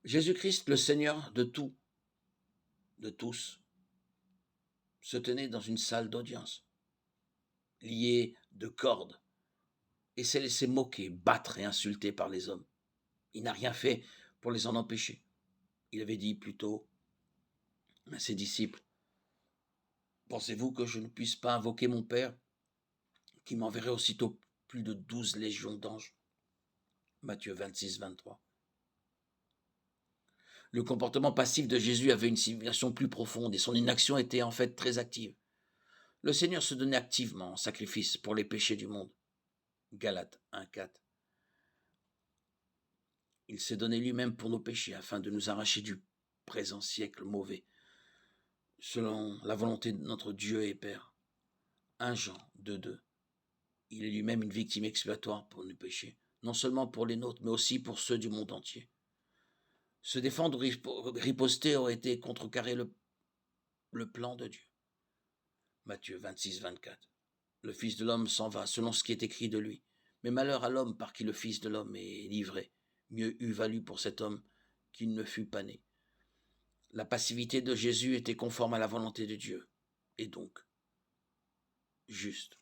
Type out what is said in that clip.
Jésus-Christ, le Seigneur de tout, de tous, se tenait dans une salle d'audience, lié de cordes, et s'est laissé moquer, battre et insulter par les hommes. Il n'a rien fait pour les en empêcher. Il avait dit plutôt à ses disciples, pensez-vous que je ne puisse pas invoquer mon Père, qui m'enverrait aussitôt plus de 12 légions d'anges? Matthieu 26, 23. Le comportement passif de Jésus avait une signification plus profonde et son inaction était en fait très active. Le Seigneur se donnait activement en sacrifice pour les péchés du monde. Galates 1,4. Il s'est donné lui-même pour nos péchés afin de nous arracher du présent siècle mauvais, selon la volonté de notre Dieu et Père. 1 Jean 2,2. Il est lui-même une victime expiatoire pour nos péchés, non seulement pour les nôtres, mais aussi pour ceux du monde entier. Se défendre ou riposter aurait été contrecarrer le plan de Dieu. Matthieu 26, 24. Le Fils de l'homme s'en va, selon ce qui est écrit de lui. Mais malheur à l'homme par qui le Fils de l'homme est livré. Mieux eût valu pour cet homme qu'il ne fût pas né. La passivité de Jésus était conforme à la volonté de Dieu, et donc juste.